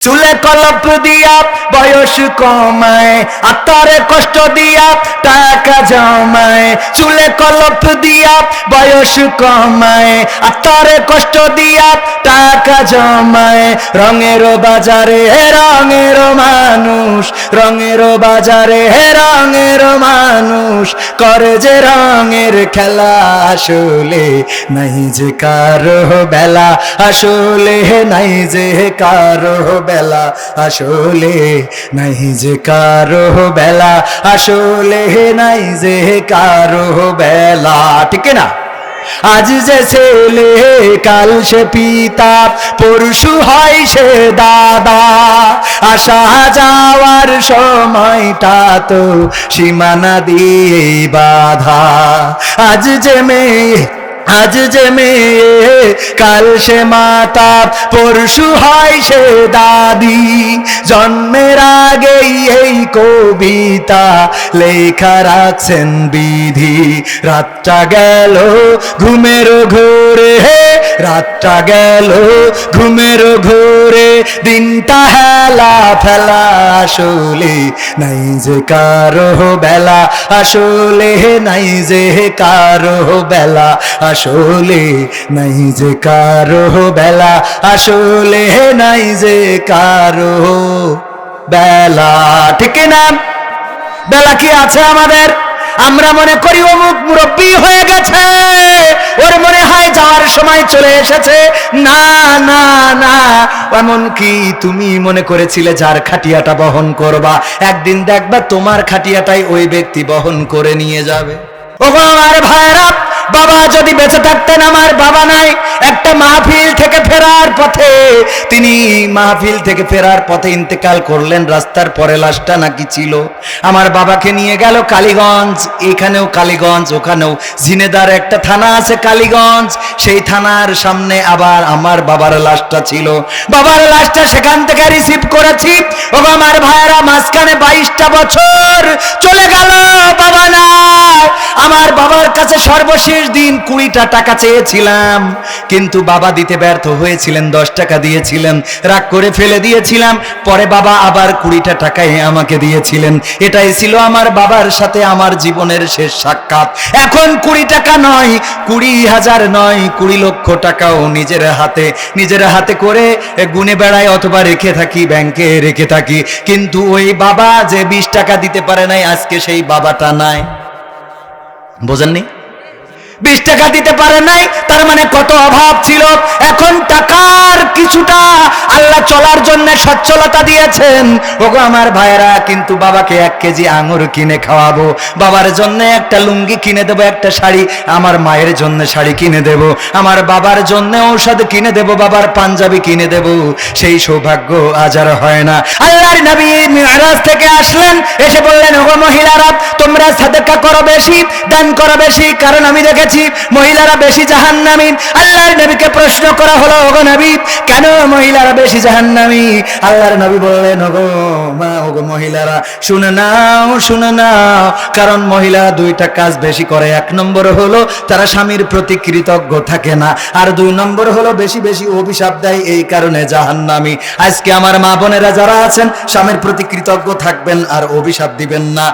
চুলে কলপ দিয়া বয়স কমায়, আত্মারে কষ্ট দিয়া টাকা জমায়। চুলে কলপ দিয়া বয়স কমায়, আত্মারে কষ্ট দিয়া টাকা জমায়। রঙের বাজারে রঙের মানুষ, রঙের বাজারে রঙের মানুষ করে যে রঙের খেলা। আসলে নাই যে কারো বেলা, আসলে নাই যে কারো বেলা, আসলে নাই যে কারো বেলা, আসলে নাই যে কারো বেলা। ঠিক না? আজ যে ছেলে কাল সে পিতা, পরশু হয় সে দাদা। আসা যাওয়ার সময়টা তো সীমানা দিয়ে বাধা। আজ যে মেয়ে কাল সে মাতা, পরশু হয় সে দাদি। জন্মের আগেই এই কবিতা লেখা রাখছেন বিধি। রাতটা গেল ঘুমের ঘোরে, রাতটা গেল ঘুমের ঘোরে, দিনটা হেলা ফেলা। আসলে নাই যে কারো বেলা, আসলে নাই যে কারো বেলা, আসলে নাই যে কারো বেলা, আসলে নাই যে কারো বেলা। ঠিক না? বেলা কি আছে আমাদের? আমরা মনে করি অমুক মুরব্বী হয়ে গেছে, ওর মনে হয় যাওয়ার সময় চলে এসেছে। না না না, এমন কি তুমি মনে করেছিলে যার খাটিয়াটা বহন করবা, একদিন দেখবা তোমার খাটিয়াটাই ওই ব্যক্তি বহন করে নিয়ে যাবে। ওগো আমার ভাইরা, বাবা যদি বেঁচে থাকতেন, আমার বাবা নাই। একটা মাহফিল থেকে ফেরার পথে, তিনি মাহফিল থেকে ফেরার পথে ইন্তেকাল করলেন। রাস্তার পরে লাশটা নাকি ছিল। আমার বাবাকে নিয়ে গেল কালীগঞ্জ, এখানেও কালীগঞ্জ, ওখানেও ঝিনেদার একটা থানা আছে কালীগঞ্জ, সেই থানার সামনে আবার আমার বাবার লাশটা ছিল। বাবার লাশটা সেখান থেকে রিসিভ করেছি। ওগো আমার ভাইয়েরা, মাঝখানে 22টা বছর চলে গেল, বাবা নাই। আমার বাবার কাছে সর্বশেষ দিন 20টা টাকা চেয়েছিলাম, কিন্তু বাবা দিতে ব্যর্থ হয়েছিলেন। 10 টাকা দিয়েছিলেন, রাগ করে ফেলে দিয়েছিলাম। পরে বাবা আবার 20টা টাকাই আমাকে দিয়েছিলেন। এটাই ছিল আমার বাবার সাথে আমার জীবনের শেষ সাক্ষাৎ। এখন 20 টাকা নয়, 20,000 নয়, 20 লক্ষ টাকাও নিজের হাতে করে গুনে বেড়াই, অথবা রেখে থাকি, ব্যাংকে রেখে থাকি। কিন্তু ওই বাবা যে 20 টাকা দিতে পারে নাই, আজকে সেই বাবাটা নাই। বোঝেননি? 20 টাকা দিতে পারে নাই, তার মানে কত অভাব ছিল। এখন টাকার কিছুটা আল্লাহ চলার জন্য সচ্ছলতা দিয়েছেন। ওগো আমার ভাইয়েরা, কিন্তু বাবাকে 1 কেজি আঙুর কিনে খাওয়াবো, বাবার জন্য একটা লুঙ্গি কিনে দেবো, একটা শাড়ি, আমার মায়ের জন্য শাড়ি কিনে দেব, আমার বাবার জন্য ঔষধ কিনে দেব, বাবার পাঞ্জাবি কিনে দেব, সেই সৌভাগ্য আজ আর হয় না। আল্লাহর নবী মিরাজ থেকে আসলেন, এসে বললেন, ওগো মহিলারা, তোমরা সাদকা করো বেশি, দান করো বেশি, কারণ আমি দেখেছি মহিলারা বেশি জাহান্নামী। আল্লাহর নবীকে প্রশ্ন করা হলো, ওগো নবী, কেন মহিলারা বেশি জাহান্নামী? আল্লাহর নবী বললেন, ওগো মহিলারা, শুনে নাও, কারণ মহিলারা 2টা কাজ বেশি করে। 1 নম্বর হলো তারা স্বামীর প্রতি কৃতজ্ঞ থাকে না, আর 2 নম্বর হলো বেশি বেশি অভিশাপ দেয়, এই কারণে জাহান্নামী। আজকে আমার মা বোনেরা যারা আছেন, স্বামীর প্রতি কৃতজ্ঞ থাকবেন আর অভিশাপ দিবেন না।